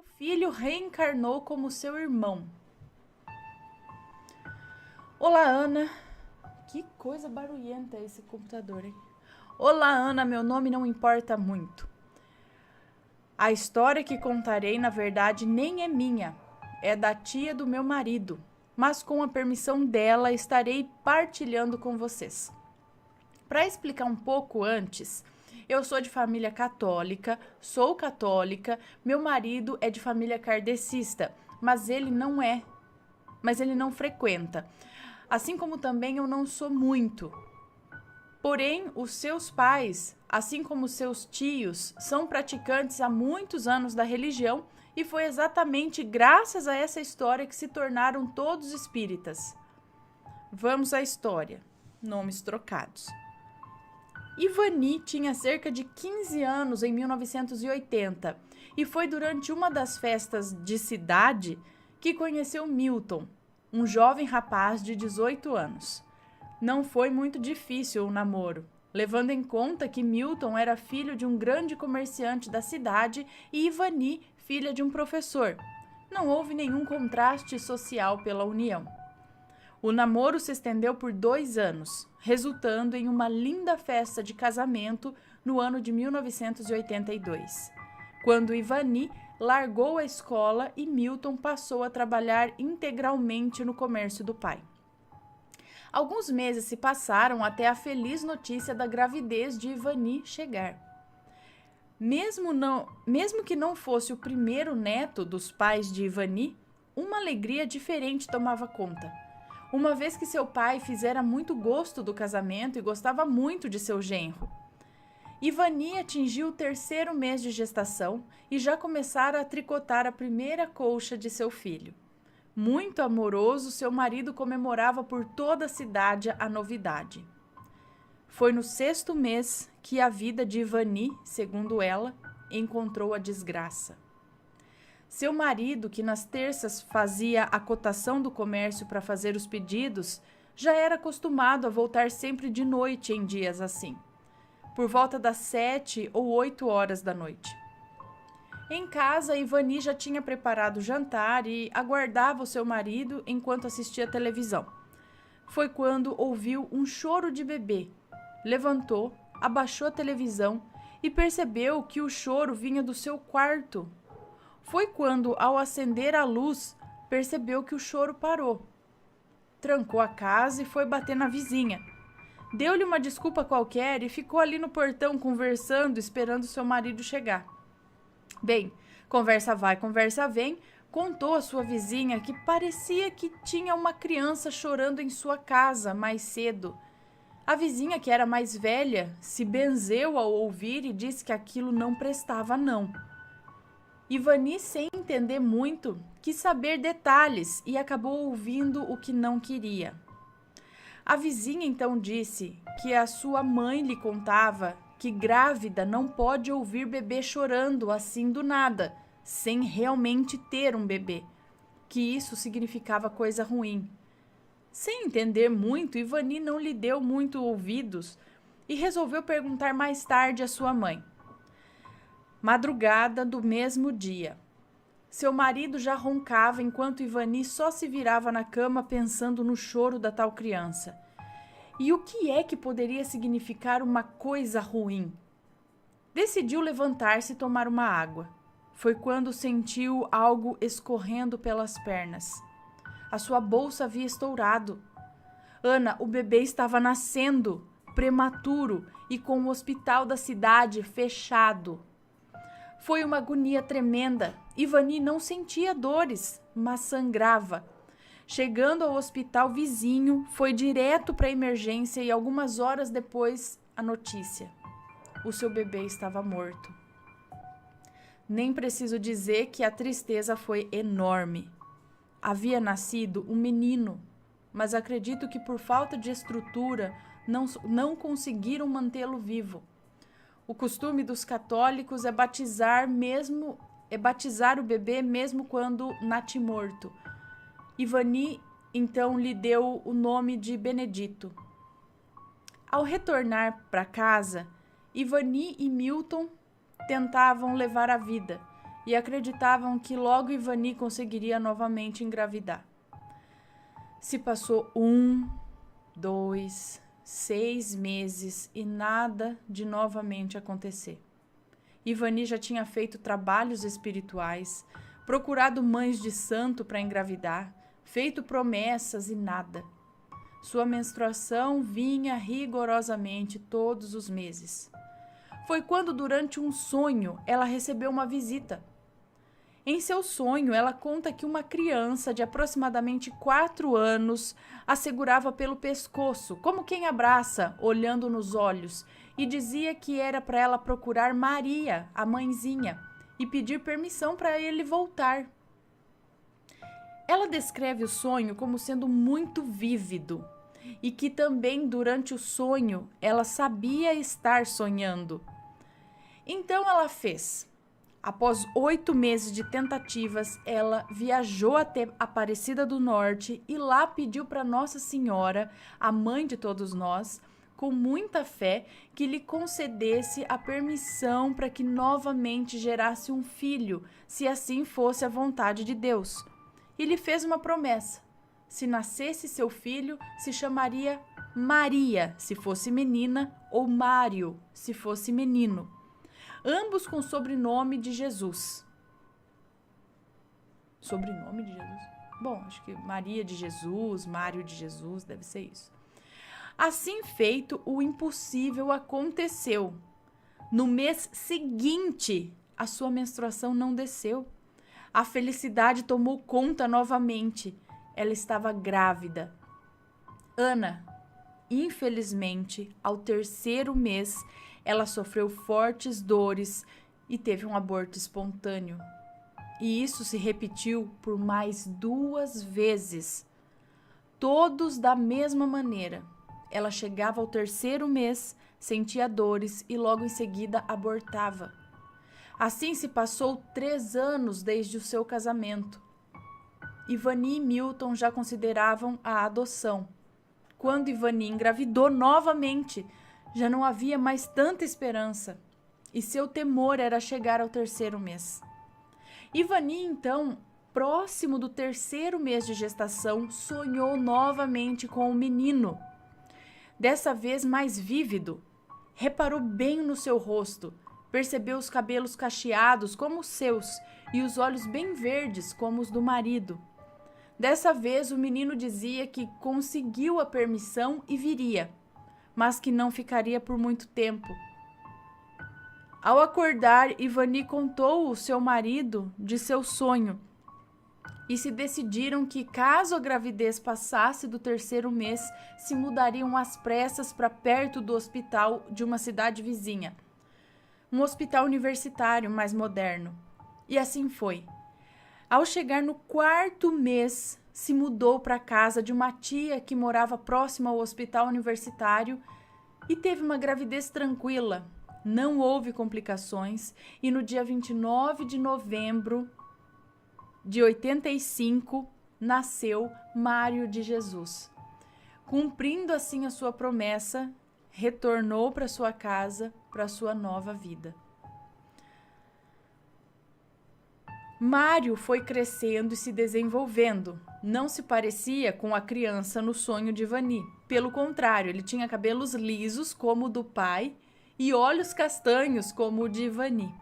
seu filho reencarnou como seu irmão. Olá, Ana. Que coisa barulhenta esse computador, hein? Olá, Ana, meu nome não importa muito. A história que contarei, na verdade, nem é minha. É da tia do meu marido. Mas com a permissão dela, estarei partilhando com vocês. Para explicar um pouco antes, eu sou de família católica, sou católica, meu marido é de família kardecista, mas ele não frequenta. Assim como também eu não sou muito. Porém, os seus pais, assim como seus tios, são praticantes há muitos anos da religião e foi exatamente graças a essa história que se tornaram todos espíritas. Vamos à história. Nomes trocados. Ivani tinha cerca de 15 anos em 1980 e foi durante uma das festas de cidade que conheceu Milton, um jovem rapaz de 18 anos. Não foi muito difícil o namoro, levando em conta que Milton era filho de um grande comerciante da cidade e Ivani, filha de um professor. Não houve nenhum contraste social pela união. O namoro se estendeu por 2 anos, resultando em uma linda festa de casamento no ano de 1982, quando Ivani largou a escola e Milton passou a trabalhar integralmente no comércio do pai. Alguns meses se passaram até a feliz notícia da gravidez de Ivani chegar. Mesmo que não fosse o primeiro neto dos pais de Ivani, uma alegria diferente tomava conta. Uma vez que seu pai fizera muito gosto do casamento e gostava muito de seu genro. Ivani atingiu o 3º mês de gestação e já começara a tricotar a primeira colcha de seu filho. Muito amoroso, seu marido comemorava por toda a cidade a novidade. Foi no 6º mês que a vida de Ivani, segundo ela, encontrou a desgraça. Seu marido, que nas terças fazia a cotação do comércio para fazer os pedidos, já era acostumado a voltar sempre de noite em dias assim, por volta das 7 ou 8 horas da noite. Em casa, Ivani já tinha preparado o jantar e aguardava o seu marido enquanto assistia televisão. Foi quando ouviu um choro de bebê. Levantou, abaixou a televisão e percebeu que o choro vinha do seu quarto. Foi quando, ao acender a luz, percebeu que o choro parou. Trancou a casa e foi bater na vizinha. Deu-lhe uma desculpa qualquer e ficou ali no portão conversando, esperando seu marido chegar. Bem, conversa vai, conversa vem, contou à sua vizinha que parecia que tinha uma criança chorando em sua casa mais cedo. A vizinha, que era mais velha, se benzeu ao ouvir e disse que aquilo não prestava, não. Ivani, sem entender muito, quis saber detalhes e acabou ouvindo o que não queria. A vizinha então disse que a sua mãe lhe contava que grávida não pode ouvir bebê chorando assim do nada, sem realmente ter um bebê, que isso significava coisa ruim. Sem entender muito, Ivani não lhe deu muito ouvidos e resolveu perguntar mais tarde à sua mãe. Madrugada do mesmo dia. Seu marido já roncava enquanto Ivani só se virava na cama pensando no choro da tal criança. E o que é que poderia significar uma coisa ruim? Decidiu levantar-se e tomar uma água. Foi quando sentiu algo escorrendo pelas pernas. A sua bolsa havia estourado. Ana, o bebê estava nascendo, prematuro e com o hospital da cidade fechado. Foi uma agonia tremenda. Ivani não sentia dores, mas sangrava. Chegando ao hospital vizinho, foi direto para a emergência e algumas horas depois a notícia. O seu bebê estava morto. Nem preciso dizer que a tristeza foi enorme. Havia nascido um menino, mas acredito que por falta de estrutura não conseguiram mantê-lo vivo. O costume dos católicos é batizar o bebê mesmo quando natimorto. Ivani então lhe deu o nome de Benedito. Ao retornar para casa, Ivani e Milton tentavam levar a vida e acreditavam que logo Ivani conseguiria novamente engravidar. Se passou 1, 2, 6 meses e nada de novamente acontecer. Ivani já tinha feito trabalhos espirituais, procurado mães de santo para engravidar, feito promessas e nada. Sua menstruação vinha rigorosamente todos os meses. Foi quando, durante um sonho, ela recebeu uma visita. Em seu sonho, ela conta que uma criança de aproximadamente 4 anos a segurava pelo pescoço, como quem abraça, olhando nos olhos, e dizia que era para ela procurar Maria, a mãezinha, e pedir permissão para ele voltar. Ela descreve o sonho como sendo muito vívido e que também durante o sonho ela sabia estar sonhando. Então ela fez. Após 8 meses de tentativas, ela viajou até Aparecida do Norte e lá pediu para Nossa Senhora, a mãe de todos nós, com muita fé, que lhe concedesse a permissão para que novamente gerasse um filho, se assim fosse a vontade de Deus. E lhe fez uma promessa: se nascesse seu filho, se chamaria Maria, se fosse menina, ou Mário, se fosse menino. Ambos com o sobrenome de Jesus. Sobrenome de Jesus? Bom, acho que Maria de Jesus, Mário de Jesus, deve ser isso. Assim feito, o impossível aconteceu. No mês seguinte, a sua menstruação não desceu. A felicidade tomou conta novamente. Ela estava grávida. Ana, infelizmente, ao 3º mês, ela sofreu fortes dores e teve um aborto espontâneo. E isso se repetiu por mais 2 vezes. Todos da mesma maneira. Ela chegava ao 3º mês, sentia dores e logo em seguida abortava. Assim se passou 3 anos desde o seu casamento. Ivani e Milton já consideravam a adoção. Quando Ivani engravidou novamente, já não havia mais tanta esperança, e seu temor era chegar ao 3º mês. Ivani, então, próximo do 3º mês de gestação, sonhou novamente com um menino. Dessa vez mais vívido. Reparou bem no seu rosto, percebeu os cabelos cacheados como os seus e os olhos bem verdes como os do marido. Dessa vez o menino dizia que conseguiu a permissão e viria, mas que não ficaria por muito tempo. Ao acordar, Ivani contou ao seu marido de seu sonho e se decidiram que, caso a gravidez passasse do 3º mês, se mudariam às pressas para perto do hospital de uma cidade vizinha. Um hospital universitário mais moderno. E assim foi. Ao chegar no 4º mês, se mudou para a casa de uma tia que morava próxima ao hospital universitário e teve uma gravidez tranquila. Não houve complicações e no dia 29 de novembro de 85 nasceu Mário de Jesus. Cumprindo assim a sua promessa, retornou para sua casa, para sua nova vida. Mário foi crescendo e se desenvolvendo. Não se parecia com a criança no sonho de Ivani. Pelo contrário, ele tinha cabelos lisos, como o do pai, e olhos castanhos, como o de Ivani.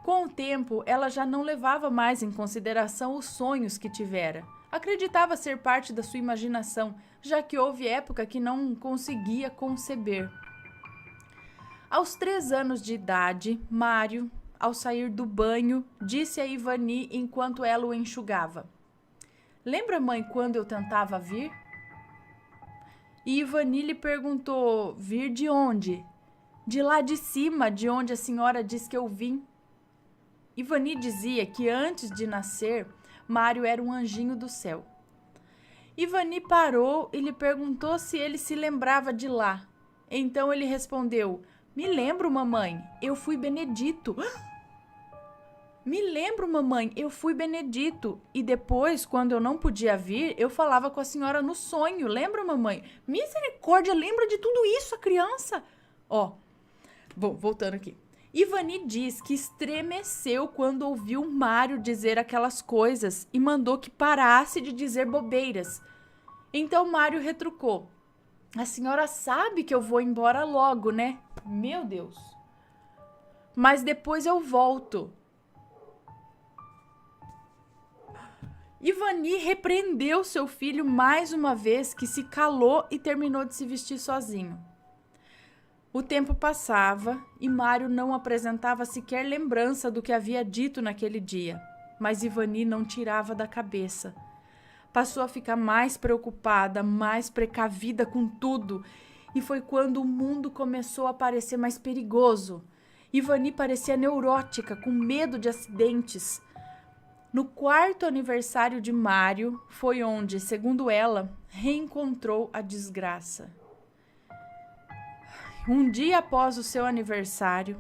Com o tempo, ela já não levava mais em consideração os sonhos que tivera. Acreditava ser parte da sua imaginação, já que houve época que não conseguia conceber. Aos 3 anos de idade, Mário, ao sair do banho, disse a Ivani enquanto ela o enxugava: "Lembra, mãe, quando eu tentava vir?" E Ivani lhe perguntou: "Vir de onde?" "De lá de cima, de onde a senhora diz que eu vim." Ivani dizia que antes de nascer, Mário era um anjinho do céu. Ivani parou e lhe perguntou se ele se lembrava de lá. Então ele respondeu: "Me lembro, mamãe, eu fui Benedito." "Me lembro, mamãe, eu fui Benedito. E depois, quando eu não podia vir, eu falava com a senhora no sonho. Lembra, mamãe?" Misericórdia, lembra de tudo isso a criança? Voltando aqui. Ivani diz que estremeceu quando ouviu Mário dizer aquelas coisas e mandou que parasse de dizer bobeiras. Então Mário retrucou: a senhora sabe que eu vou embora logo, né? Meu Deus. Mas depois eu volto. Ivani repreendeu seu filho mais uma vez, que se calou e terminou de se vestir sozinho. O tempo passava e Mário não apresentava sequer lembrança do que havia dito naquele dia, mas Ivani não tirava da cabeça. Passou a ficar mais preocupada, mais precavida com tudo, e foi quando o mundo começou a parecer mais perigoso. Ivani parecia neurótica, com medo de acidentes. No 4º aniversário de Mário foi onde, segundo ela, reencontrou a desgraça. Um dia após o seu aniversário,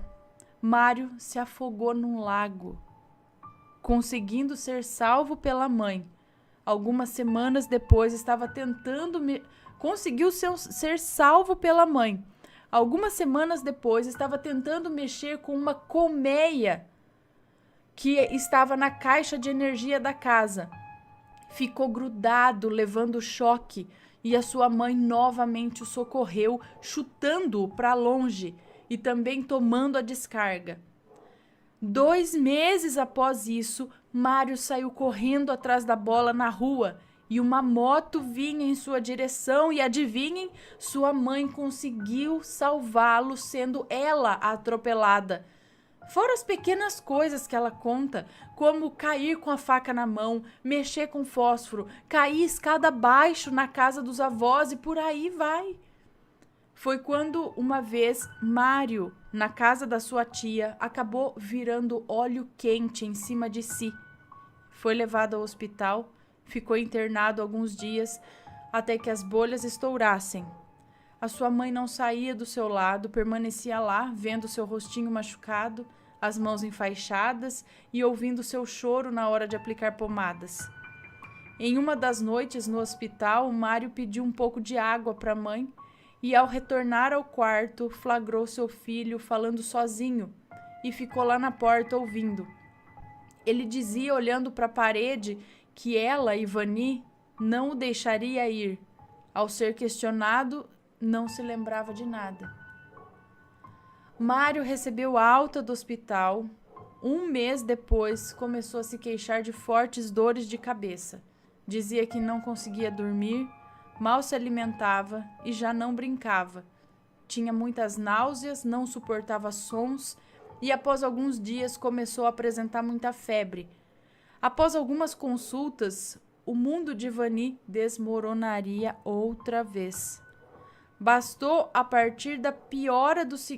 Mário se afogou num lago, conseguindo ser salvo pela mãe. Algumas semanas depois estava conseguiu ser salvo pela mãe. Algumas semanas depois estava tentando mexer com uma colmeia que estava na caixa de energia da casa. Ficou grudado, levando choque, e a sua mãe novamente o socorreu, chutando-o para longe e também tomando a descarga. 2 meses após isso, Mário saiu correndo atrás da bola na rua e uma moto vinha em sua direção e, adivinhem, sua mãe conseguiu salvá-lo, sendo ela a atropelada. Fora as pequenas coisas que ela conta, como cair com a faca na mão, mexer com fósforo, cair escada abaixo na casa dos avós e por aí vai. Foi quando, uma vez, Mário, na casa da sua tia, acabou virando óleo quente em cima de si. Foi levado ao hospital, ficou internado alguns dias, até que as bolhas estourassem. A sua mãe não saía do seu lado, permanecia lá, vendo seu rostinho machucado, as mãos enfaixadas e ouvindo seu choro na hora de aplicar pomadas. Em uma das noites no hospital, Mário pediu um pouco de água para a mãe e, ao retornar ao quarto, flagrou seu filho falando sozinho e ficou lá na porta ouvindo. Ele dizia, olhando para a parede, que ela, Ivani, não o deixaria ir. Ao ser questionado, não se lembrava de nada. Mário recebeu alta do hospital. 1 mês depois, começou a se queixar de fortes dores de cabeça. Dizia que não conseguia dormir, mal se alimentava e já não brincava. Tinha muitas náuseas, não suportava sons e, após alguns dias, começou a apresentar muita febre. Após algumas consultas, o mundo de Ivani desmoronaria outra vez. Bastou a partir da piora dos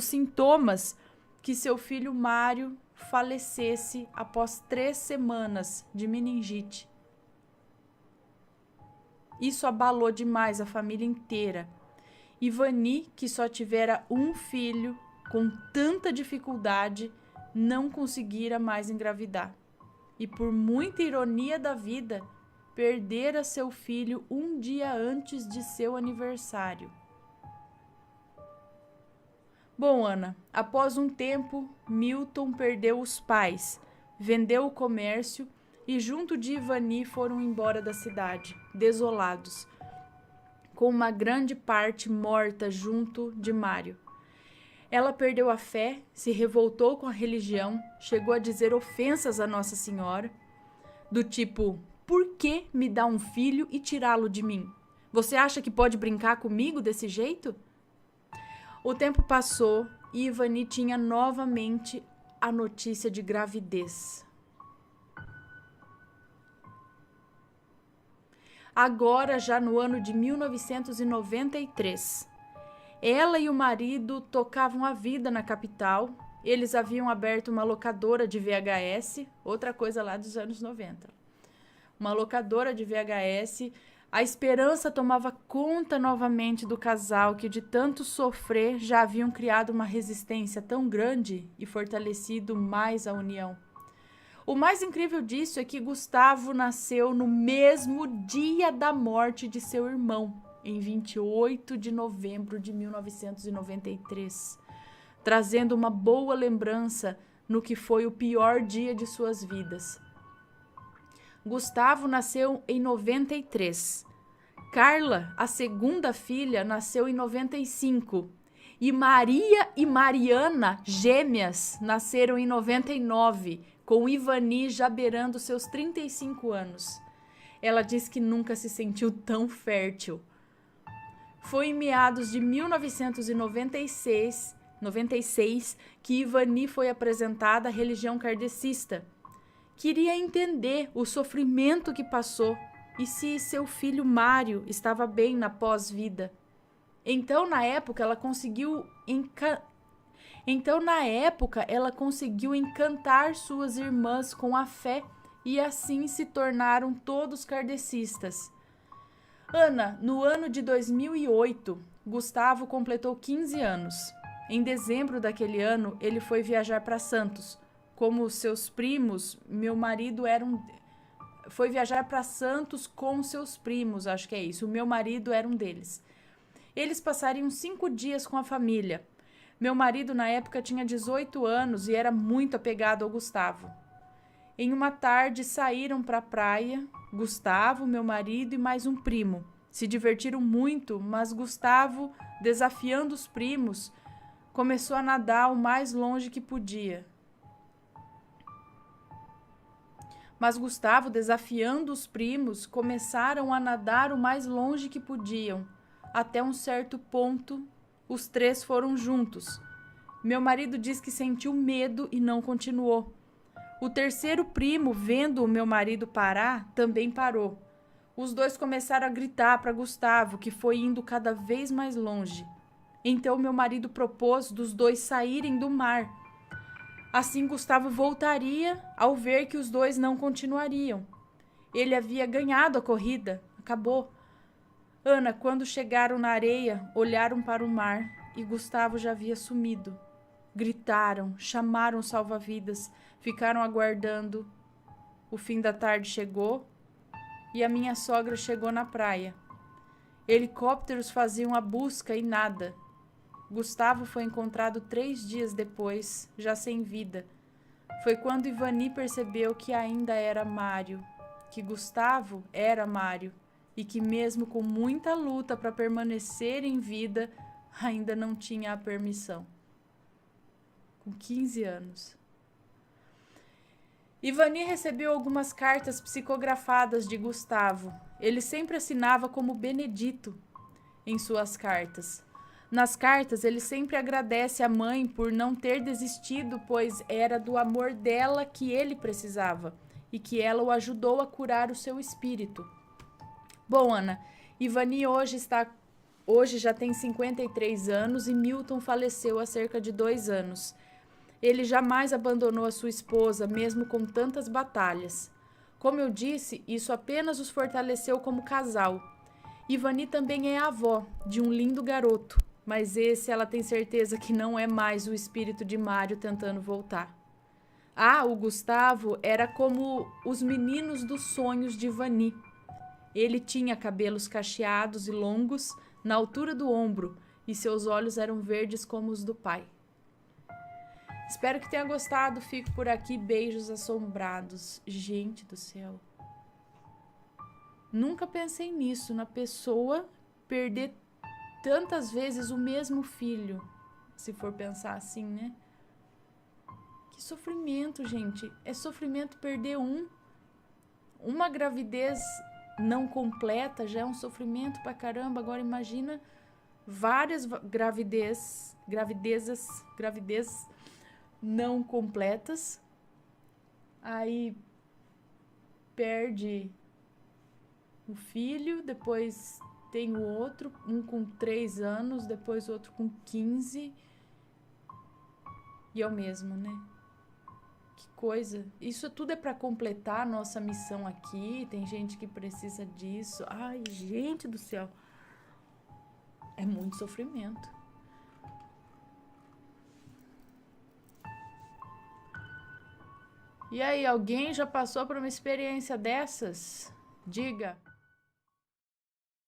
sintomas que seu filho Mário falecesse após 3 semanas de meningite. Isso abalou demais a família inteira. Ivani, que só tivera um filho, com tanta dificuldade, não conseguira mais engravidar. E por muita ironia da vida, perdera seu filho 1 dia antes de seu aniversário. Bom, Ana, após um tempo, Milton perdeu os pais, vendeu o comércio e junto de Ivani foram embora da cidade, desolados, com uma grande parte morta junto de Mário. Ela perdeu a fé, se revoltou com a religião, chegou a dizer ofensas a Nossa Senhora, do tipo: por que me dar um filho e tirá-lo de mim? Você acha que pode brincar comigo desse jeito? O tempo passou e Ivani tinha novamente a notícia de gravidez. Agora, já no ano de 1993. Ela e o marido tocavam a vida na capital. Eles haviam aberto uma locadora de VHS, outra coisa lá dos anos 90. Uma locadora de VHS. A esperança tomava conta novamente do casal que, de tanto sofrer, já haviam criado uma resistência tão grande e fortalecido mais a união. O mais incrível disso é que Gustavo nasceu no mesmo dia da morte de seu irmão, em 28 de novembro de 1993, trazendo uma boa lembrança no que foi o pior dia de suas vidas. Gustavo nasceu em 93. Carla, a segunda filha, nasceu em 95. E Maria e Mariana, gêmeas, nasceram em 99, com Ivani já beirando seus 35 anos. Ela diz que nunca se sentiu tão fértil. Foi em meados de 1996 que Ivani foi apresentada à religião kardecista. Queria entender o sofrimento que passou e se seu filho Mário estava bem na pós-vida. Então, na época, ela conseguiu encantar suas irmãs com a fé e assim se tornaram todos kardecistas. Ana, no ano de 2008, Gustavo completou 15 anos. Em dezembro daquele ano, ele foi viajar para Santos. Como seus primos, foi viajar para Santos com seus primos, acho que é isso. O meu marido era um deles. Eles passariam 5 dias com a família. Meu marido, na época, tinha 18 anos e era muito apegado ao Gustavo. Em uma tarde, saíram para a praia, Gustavo, meu marido e mais um primo. Se divertiram muito, mas Gustavo, desafiando os primos, começou a nadar o mais longe que podia. Começaram a nadar o mais longe que podiam. Até um certo ponto, os 3 foram juntos. Meu marido diz que sentiu medo e não continuou. O terceiro primo, vendo o meu marido parar, também parou. Os 2 começaram a gritar para Gustavo, que foi indo cada vez mais longe. Então meu marido propôs dos 2 saírem do mar. Assim Gustavo voltaria ao ver que os 2 não continuariam. Ele havia ganhado a corrida. Acabou. Ana, quando chegaram na areia, olharam para o mar e Gustavo já havia sumido. Gritaram, chamaram salva-vidas, ficaram aguardando. O fim da tarde chegou e a minha sogra chegou na praia. Helicópteros faziam a busca e nada. Gustavo foi encontrado 3 dias depois, já sem vida. Foi quando Ivani percebeu que ainda era Mário, que Gustavo era Mário. E que mesmo com muita luta para permanecer em vida, ainda não tinha a permissão. Com 15 anos. Ivani recebeu algumas cartas psicografadas de Gustavo. Ele sempre assinava como Benedito em suas cartas. Nas cartas, ele sempre agradece à mãe por não ter desistido, pois era do amor dela que ele precisava e que ela o ajudou a curar o seu espírito. Bom, Ana, Ivani hoje já tem 53 anos e Milton faleceu há cerca de 2 anos. Ele jamais abandonou a sua esposa, mesmo com tantas batalhas. Como eu disse, isso apenas os fortaleceu como casal. Ivani também é avó de um lindo garoto, mas esse ela tem certeza que não é mais o espírito de Mário tentando voltar. O Gustavo era como os meninos dos sonhos de Ivani. Ele tinha cabelos cacheados e longos na altura do ombro e seus olhos eram verdes como os do pai. Espero que tenha gostado. Fico por aqui. Beijos assombrados. Gente do céu. Nunca pensei nisso, na pessoa perder tantas vezes o mesmo filho. Se for pensar assim, né? Que sofrimento, gente. É sofrimento perder uma gravidez não completa, já é um sofrimento pra caramba. Agora imagina várias gravidez não completas. Aí perde o filho, depois tem o outro, um com 3 anos, depois outro com 15. E é o mesmo, né? Que coisa. Isso tudo é para completar a nossa missão aqui. Tem gente que precisa disso. Ai, gente do céu. É muito sofrimento. E aí, alguém já passou por uma experiência dessas? Diga.